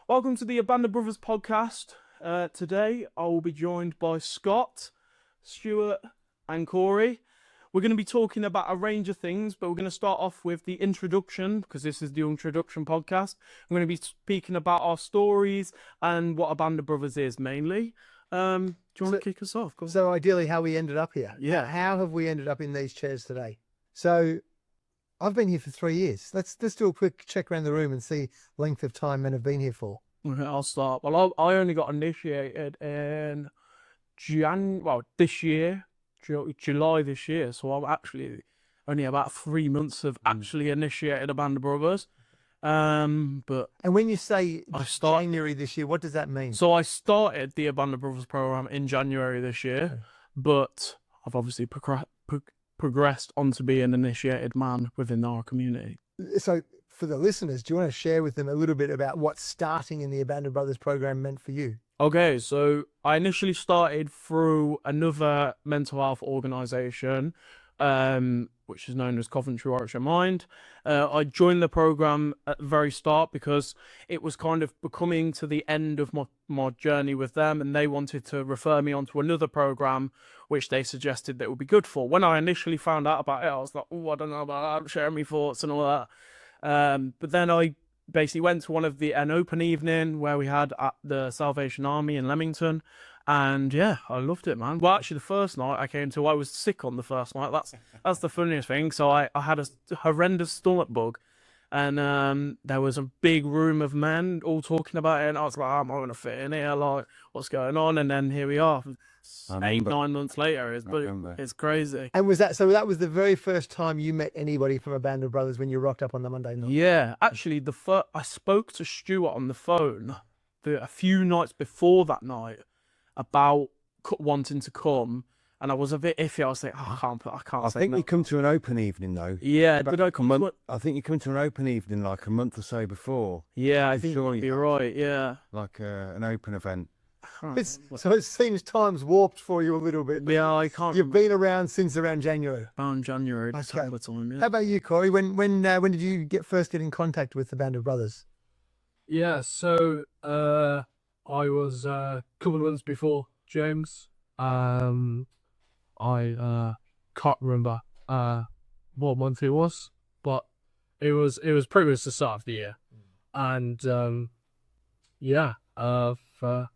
Welcome to the ABandOfBrothers Podcast. Today I will be joined by Scott, Stuart and Corey. We're going to be talking about a range of things, but we're going to start off with the introduction because this is the introduction podcast. I'm going to be speaking about our stories and what ABandOfBrothers is mainly. Do you want to kick us off? So ideally how we ended up here. Yeah. How have we ended up in these chairs today? So I've been here for 3 years. Let's do a quick check around the room and see length of time men have been here for. Okay, I'll start. Well, I only got initiated in this year, July this year. So I'm actually only about 3 months of actually initiated ABandOfBrothers. But And when you say I start- January this year, what does that mean? so I started the ABandOfBrothers program in January this year, but I've obviously progressed on to be an initiated man within our community. So for the listeners, do you want to share with them a little bit about what starting in the ABandOfBrothers program meant for you? Okay, so I initially started through another mental health organisation, which is known as Coventry Warwickshire Mind. I joined the program at the very start because it was kind of becoming to the end of my journey with them, and they wanted to refer me onto another program, which they suggested that would be good for. When I initially found out about it, I was like, oh, I don't know about that, sharing my thoughts and all that. But then I basically went to an open evening where we had at the Salvation Army in Leamington, and yeah, I loved it, man. Well, actually, the first night I came to, I was sick on the first night. That's the funniest thing. So I had a horrendous stomach bug, and there was a big room of men all talking about it, and I was like, I'm not gonna fit in here. Like, what's going on? And then here we are, 9 months later. It's crazy. And that was the very first time you met anybody from ABandOfBrothers when you rocked up on the Monday night? Yeah, actually, I spoke to Stuart on the phone a few nights before that night about wanting to come, and I was a bit iffy. I was like, I can't. I think you come to an open evening though. Yeah, About did I come to I think you come to an open evening like a month or so before, Yeah, I think Surely you're right. Yeah. like an open event. So it seems time's warped for you a little bit. Yeah, I can't. You've been around since around January. Around January. Okay. Type of time, yeah. How about you, Corey? When did you first get in contact with the ABandOfBrothers? Yeah, so I was a couple of months before James. I can't remember what month it was, but it was pretty much the start of the year, and yeah, I've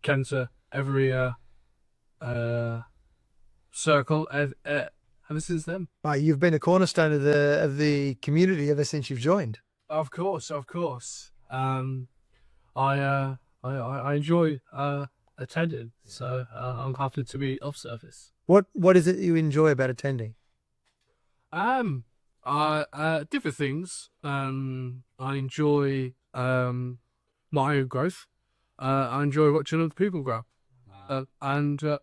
come to every circle ever since then. Right, you've been a cornerstone of the community ever since you've joined. Of course. I enjoy attending, so I'm happy to be of service. What is it you enjoy about attending? Different things. I enjoy my own growth. I enjoy watching other people grow, and there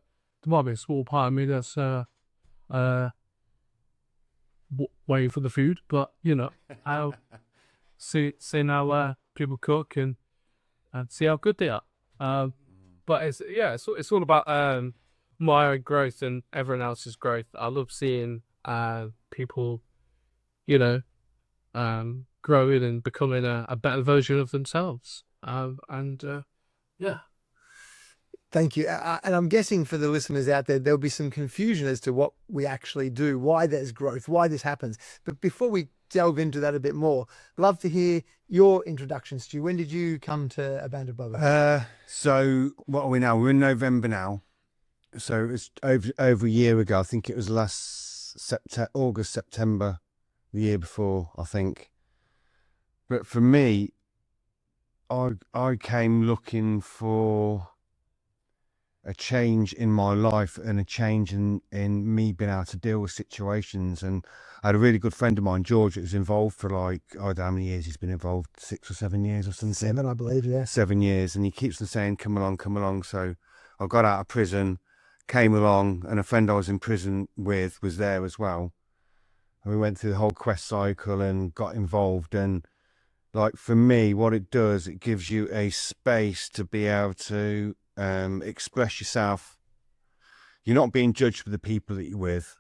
might be a small part of me that's waiting for the food, but I'll see how people cook and see how good they are. But it's all about my own growth and everyone else's growth. I love seeing people, growing and becoming a better version of themselves. Yeah. Thank you. And I'm guessing for the listeners out there, there'll be some confusion as to what we actually do, why there's growth, why this happens. But before we delve into that a bit more, love to hear your introduction, Stu. When did you come to ABandOfBrothers? So what are we now? We're in November now. So it's over a year ago. I think it was last August, September, the year before, I think. But for me, I came looking for a change in my life and a change in me being able to deal with situations. And I had a really good friend of mine, George, that was involved for I don't know how many years he's been involved, 6 or 7 years or something. 7, I believe, yeah. 7 years. And he keeps on saying, come along, come along. So I got out of prison, came along, and a friend I was in prison with was there as well. And we went through the whole quest cycle and got involved. And for me, what it does, it gives you a space to be able to express yourself. You're not being judged for the people that you're with.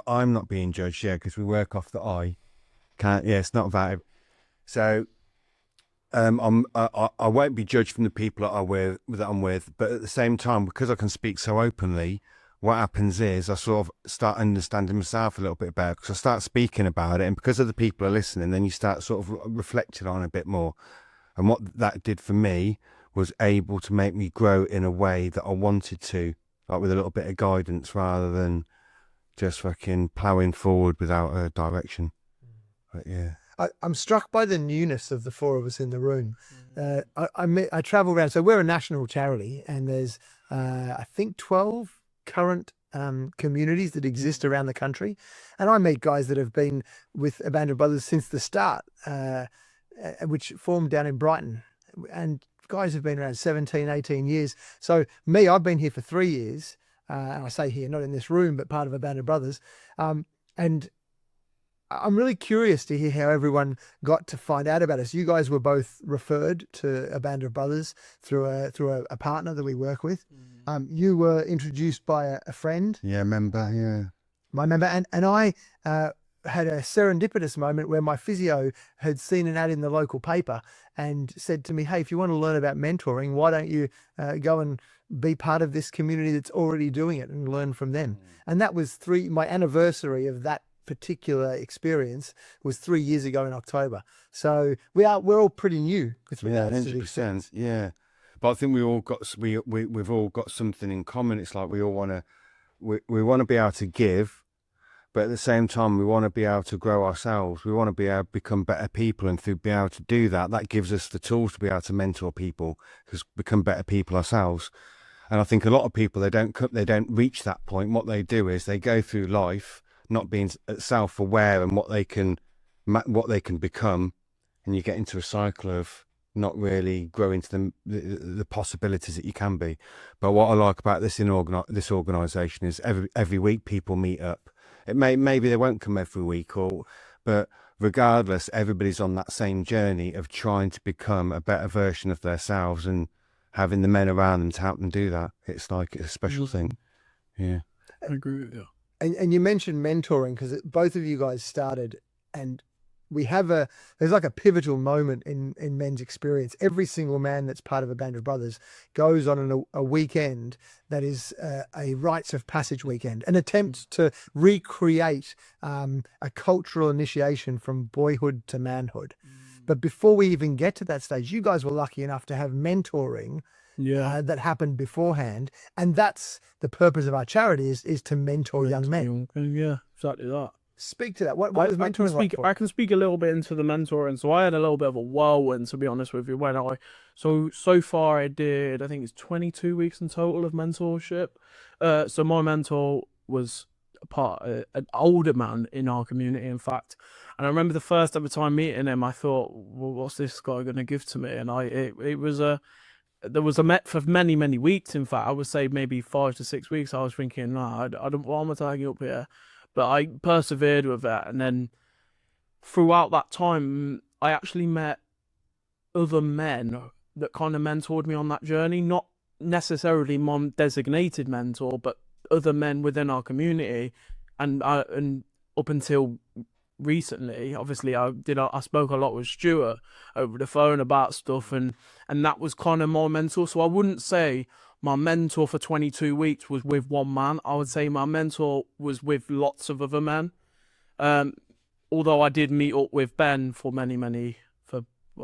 I'm not being judged, because we work off the I. It's not about it. So I won't be judged from the people that I'm with, but at the same time, because I can speak so openly, what happens is I sort of start understanding myself a little bit better, because I start speaking about it, and because other people are listening, then you start sort of reflecting on it a bit more. And what that did for me was able to make me grow in a way that I wanted to, like with a little bit of guidance rather than just fucking ploughing forward without a direction. But yeah. I'm struck by the newness of the four of us in the room. I travel around, so we're a national charity, and there's I think 12 current communities that exist around the country, and I meet guys that have been with ABandOfBrothers since the start, which formed down in Brighton, and guys have been around 17, 18 years. So me, I've been here for 3 years, and I say here, not in this room, but part of ABandOfBrothers, and I'm really curious to hear how everyone got to find out about us. You guys were both referred to ABandOfBrothers through a partner that we work with. You were introduced by a friend. Yeah, member, yeah. My member. And I had a serendipitous moment where my physio had seen an ad in the local paper and said to me, hey, if you want to learn about mentoring, why don't you go and be part of this community that's already doing it and learn from them? And that was my anniversary of that particular experience was 3 years ago in October. So we're all pretty new with regards to the experience. Yeah. But I think we've all got something in common. It's like we all want to be able to give, but at the same time we want to be able to grow ourselves. We want to be able to become better people, and to be able to do that, that gives us the tools to be able to mentor people, because become better people ourselves. And I think a lot of people, they don't reach that point. What they do is they go through life not being self-aware and what they can become, and you get into a cycle of not really growing to the possibilities that you can be. But what I like about this organisation is every week people meet up. Maybe they won't come every week, but regardless, everybody's on that same journey of trying to become a better version of themselves, and having the men around them to help them do that. It's like a special thing. Yeah, I agree with you. And you mentioned mentoring, because both of you guys started, and we have there's like a pivotal moment in men's experience. Every single man that's part of ABandOfBrothers goes on a weekend that is a rites of passage weekend, an attempt to recreate a cultural initiation from boyhood to manhood. But before we even get to that stage, you guys were lucky enough to have mentoring that happened beforehand, and that's the purpose of our charity is to mentor young men. Yeah, exactly that. Speak to that. What was mentoring like for? I can speak a little bit into the mentoring. So I had a little bit of a whirlwind, to be honest with you. So far I think it's 22 weeks in total of mentorship. So my mentor was an older man in our community, in fact. And I remember the first ever time meeting him, I thought, well, what's this guy going to give to me? And there was a met for many, many weeks. In fact, I would say maybe 5 to 6 weeks. I was thinking, I don't, what am I taking up here? But I persevered with that. And then throughout that time, I actually met other men that kind of mentored me on that journey. Not necessarily my designated mentor, but other men within our community. And up until recently, obviously, I spoke a lot with Stuart over the phone about stuff, and that was kind of my mentor. So I wouldn't say my mentor for 22 weeks was with one man. I would say my mentor was with lots of other men. Although I did meet up with Ben for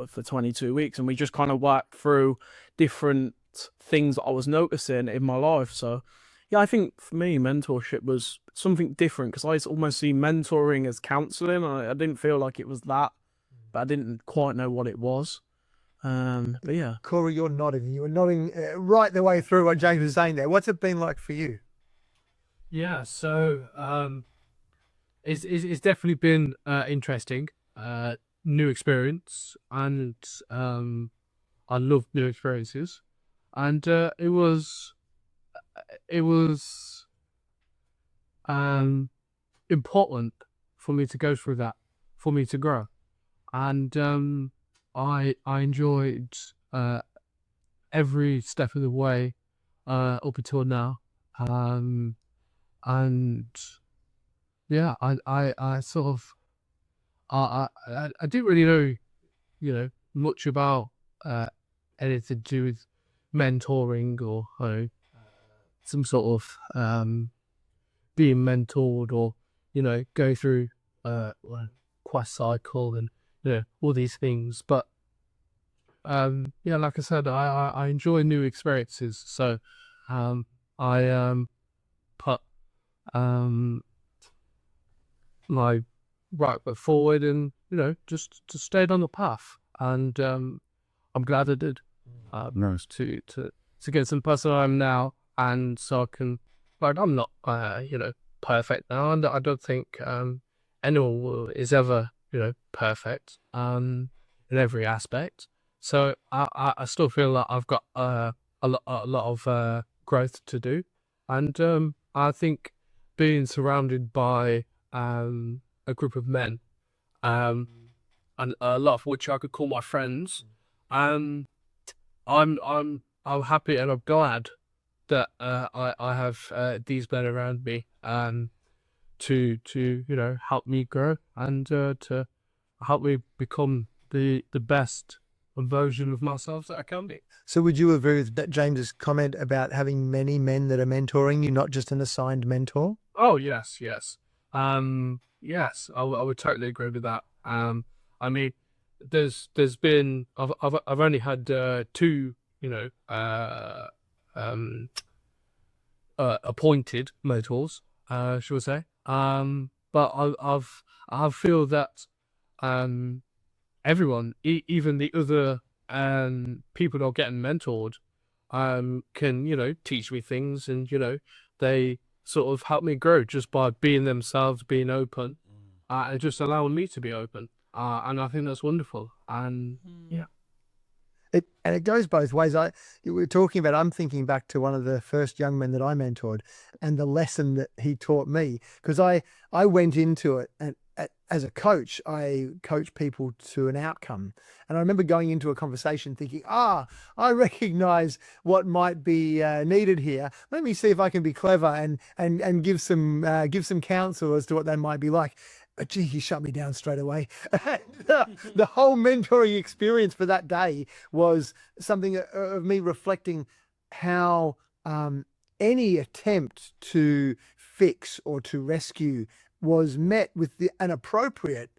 for 22 weeks, and we just kind of worked through different things that I was noticing in my life. So yeah, I think for me, mentorship was something different, because I almost see mentoring as counselling. I didn't feel like it was that, but I didn't quite know what it was. But yeah. Corey, you're nodding. You were nodding right the way through what James was saying there. What's it been like for you? Yeah, so it's definitely been interesting, new experience, and I love new experiences, and it was important for me to go through that, for me to grow, and I enjoyed every step of the way up until now, and yeah, I sort of I didn't really know, much about anything to do with mentoring or some sort of being mentored, or go through quest cycle and all these things. But like I said, I enjoy new experiences, so I put my right foot forward and just stayed on the path, and I'm glad I did. Nice. To get some person I am now, and so I can, like, I'm not perfect now, and I don't think anyone is ever perfect in every aspect. So I still feel like I've got a lot of growth to do, and I think being surrounded by a group of men, and a lot of which I could call my friends, I'm happy and I'm glad that I have these men around me to help me grow and to help me become the best version of myself that I can be. So would you agree with James's comment about having many men that are mentoring you, not just an assigned mentor? Oh yes, yes, yes. I would totally agree with that. I mean, there's been I've only had two appointed mentors, shall we say? But I feel that everyone, even the other people that are getting mentored, can teach me things, and they sort of help me grow just by being themselves, being open, and just allowing me to be open. And I think that's wonderful. And yeah. It goes both ways. We were talking about, I'm thinking back to one of the first young men that I mentored and the lesson that he taught me, because I went into it, and as a coach, I coach people to an outcome. And I remember going into a conversation thinking, I recognize what might be needed here. Let me see if I can be clever and give some counsel as to what that might be like. But gee, he shut me down straight away. The whole mentoring experience for that day was something of me reflecting how any attempt to fix or to rescue was met with an appropriate,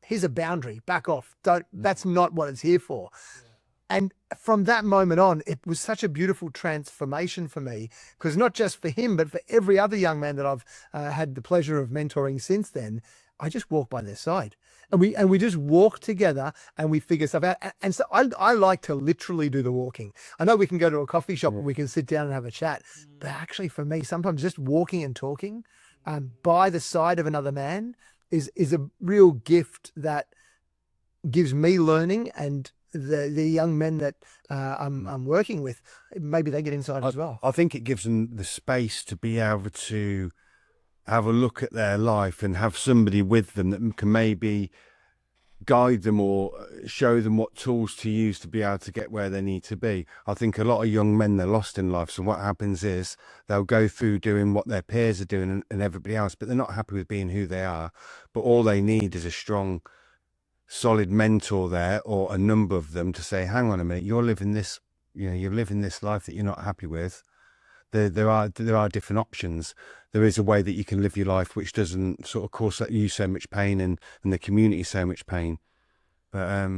here's a boundary, back off. That's not what it's here for. Yeah. And from that moment on, it was such a beautiful transformation for me, because not just for him, but for every other young man that I've had the pleasure of mentoring since then, I just walk by their side, and we just walk together and we figure stuff out. And so I like to literally do the walking. I know we can go to a coffee shop and we can sit down and have a chat, but actually for me, sometimes just walking and talking by the side of another man is a real gift that gives me learning, and the young men that I'm working with, maybe they get inside as well. I think it gives them the space to be able to have a look at their life and have somebody with them that can maybe guide them or show them what tools to use to be able to get where they need to be. I think a lot of young men, they're lost in life. So what happens is they'll go through doing what their peers are doing and everybody else, but they're not happy with being who they are. But all they need is a strong, solid mentor there, or a number of them, to say, hang on a minute, you're living this, you're living this life that you're not happy with. There are different options. There is a way that you can live your life which doesn't sort of cause you so much pain and the community so much pain. But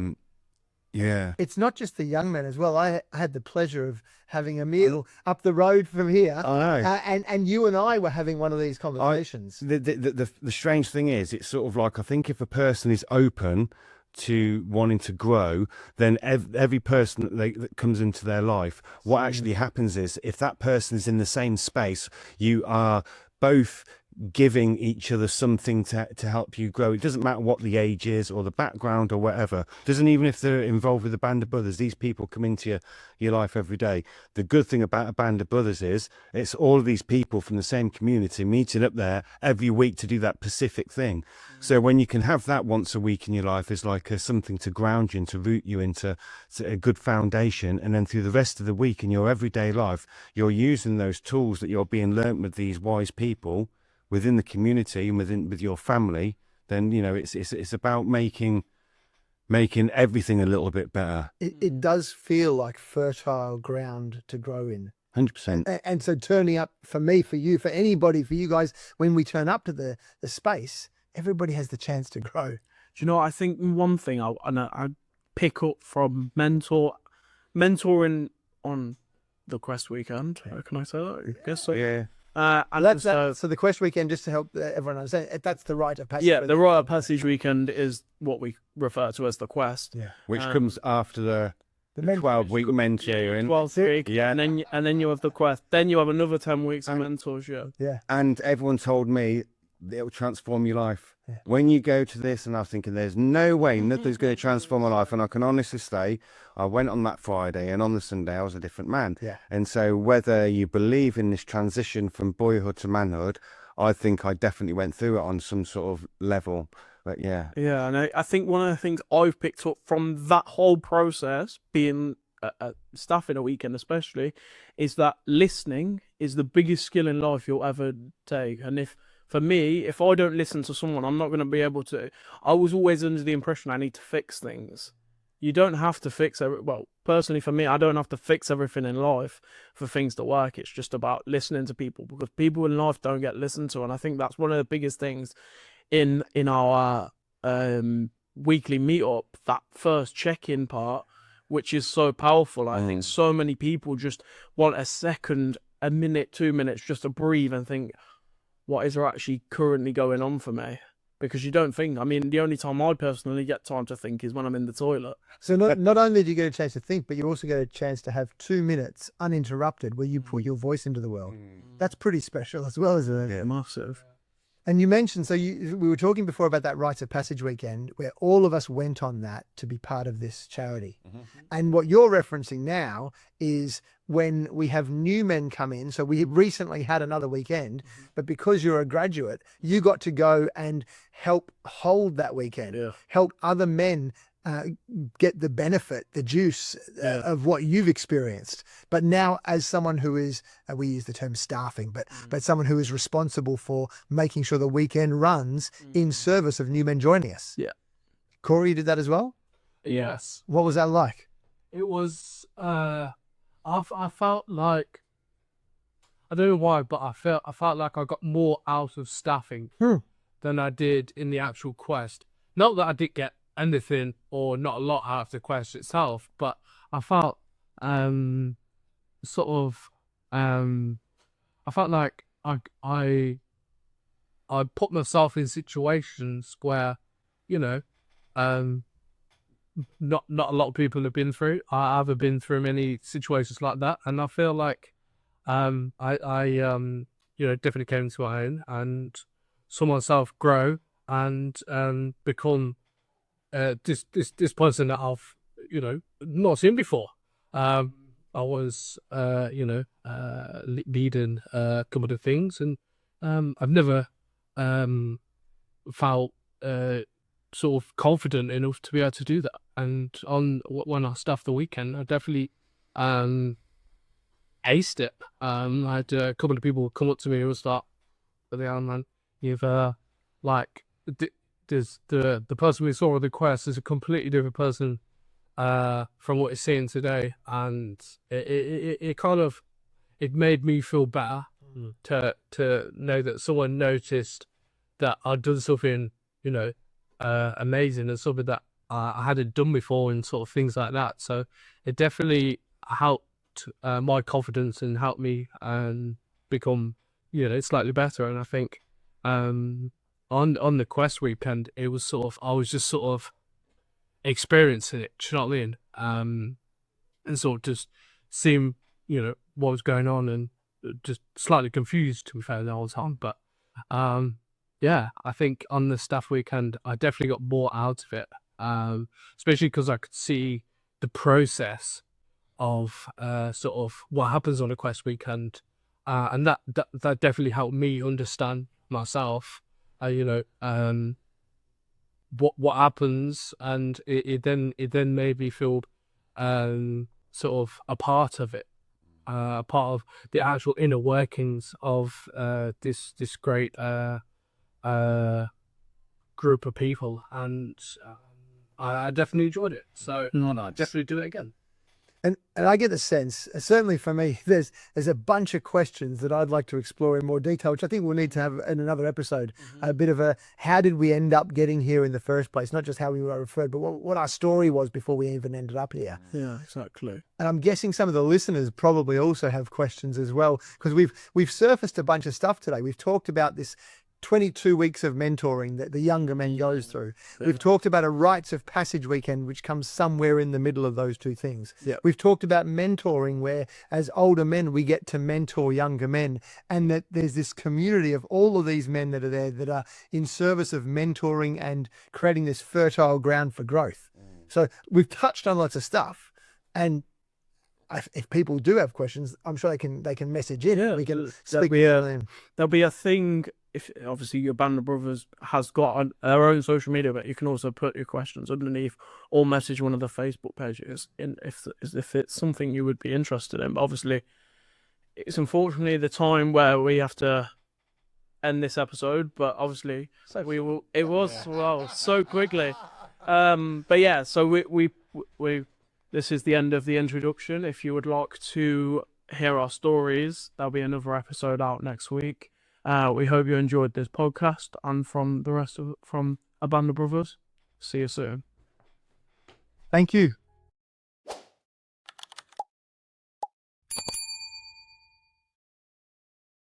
yeah, it's not just the young men as well. I had the pleasure of having a meal up the road from here, and you and I were having one of these conversations. The strange thing is, it's sort of like, I think if a person is open to wanting to grow, then every person that comes into their life, what actually happens is, if that person is in the same space, you are both giving each other something to help you grow. It doesn't matter what the age is or the background or whatever. Doesn't even if they're involved with a band of brothers. These people come into your life every day. The good thing about a band of brothers is it's all of these people from the same community meeting up there every week to do that specific thing. So when you can have that once a week in your life, is like something to ground you and to root you into a good foundation. And then through the rest of the week in your everyday life, you're using those tools that you're being learnt with these wise people within the community and with your family. Then it's about making making everything a little bit better. It does feel like fertile ground to grow in. 100%. And so turning up for me, for you, for anybody, for you guys, when we turn up to the space, everybody has the chance to grow. Do you know, I think one thing I pick up from mentoring on the Quest weekend. Can I say that? I guess so. Yeah. And that's that. So the Quest weekend, just to help everyone understand, that's the rite of passage. Yeah, the rite of passage weekend is what we refer to as the Quest. Yeah. Which comes after the 12-week mentoring. 12 week, Yeah. and then you have the Quest. Then you have another 10 weeks of mentorship. Yeah. And everyone told me that it will transform your life. Yeah. When you go to this, and I was thinking, there's no way nothing's going to transform my life. And I can honestly say, I went on that Friday, and on the Sunday, I was a different man. Yeah. And so whether you believe in this transition from boyhood to manhood, I think I definitely went through it on some sort of level. But yeah. Yeah, and I think one of the things I've picked up from that whole process, being staff in a weekend especially, is that listening is the biggest skill in life you'll ever take. And for me, if I don't listen to someone, I'm not going to be able to. I was always under the impression I need to fix things. You don't have to fix well, personally for me, I don't have to fix everything in life for things to work. It's just about listening to people, because people in life don't get listened to. And I think that's one of the biggest things in our weekly meetup, that first check-in part, which is so powerful. I think so many people just want a second, a minute, 2 minutes just to breathe and think, what is actually currently going on for me? Because you don't think. I mean, the only time I personally get time to think is when I'm in the toilet. So not only do you get a chance to think, but you also get a chance to have 2 minutes uninterrupted where you put your voice into the world. That's pretty special as well, isn't it? Yeah, massive. And you mentioned, we were talking before about that Rites of Passage weekend where all of us went on that to be part of this charity. And what you're referencing now is when we have new men come in. So we recently had another weekend, but because you're a graduate, you got to go and help hold that weekend, help other men get the benefit, the juice of what you've experienced. But now as someone who is, we use the term staffing, but someone who is responsible for making sure the weekend runs in service of new men joining us. Yeah. Corey, you did that as well? Yes. What was that like? It was, I felt like, I don't know why, but I felt like I got more out of staffing than I did in the actual quest. Not that I did get anything or not a lot out of the quest itself, but I felt I felt like I put myself in situations where, you know, not a lot of people have been through. I haven't been through many situations like that, and I feel like I you know, definitely came to my own and saw myself grow and become this person that I've, you know, not seen before. I was you know, leading a couple of things, and I've never felt sort of confident enough to be able to do that. And when I staffed the weekend, I definitely aced it. I had a couple of people come up to me and start, man, you've like there's the person we saw on the quest is a completely different person from what you're seeing today, and it kind of, it made me feel better to know that someone noticed that I'd done something, you know, amazing, and something that I hadn't done before, and sort of things like that. So it definitely helped my confidence and helped me become, you know, slightly better. And I think on the quest weekend, it was sort of, I was just sort of experiencing it, do you know what I mean? And sort of just seeing, you know, what was going on, and just slightly confused, to be fair, the whole time. But yeah, I think on the staff weekend, I definitely got more out of it, especially because I could see the process of sort of what happens on a quest weekend, and that definitely helped me understand myself, you know, what happens, and it then made me feel sort of a part of it, a part of the actual inner workings of this great group of people. And I definitely enjoyed it. So No, no. definitely do it again. And I get the sense, certainly for me, there's a bunch of questions that I'd like to explore in more detail, which I think we'll need to have in another episode. A bit of a, how did we end up getting here in the first place? Not just how we were referred, but what our story was before we even ended up here. Yeah, exactly. And I'm guessing some of the listeners probably also have questions as well, because we've surfaced a bunch of stuff today. We've talked about this 22 weeks of mentoring that the younger men goes through. We've talked about a rites of passage weekend, which comes somewhere in the middle of those two things. Yeah. We've talked about mentoring, where as older men, we get to mentor younger men, and that there's this community of all of these men that are there that are in service of mentoring and creating this fertile ground for growth. So we've touched on lots of stuff, and if people do have questions, I'm sure they can message in. Yeah, We can there'll speak be to them. There'll be a thing. If obviously your Band of Brothers has got their own social media, but you can also put your questions underneath or message one of the Facebook pages if it's something you would be interested in. But obviously, it's unfortunately the time where we have to end this episode. But obviously, we will. It was so quickly. But yeah, so we this is the end of the introduction. If you would like to hear our stories, there'll be another episode out next week. We hope you enjoyed this podcast, and from the rest of from A Band of Brothers, see you soon. Thank you.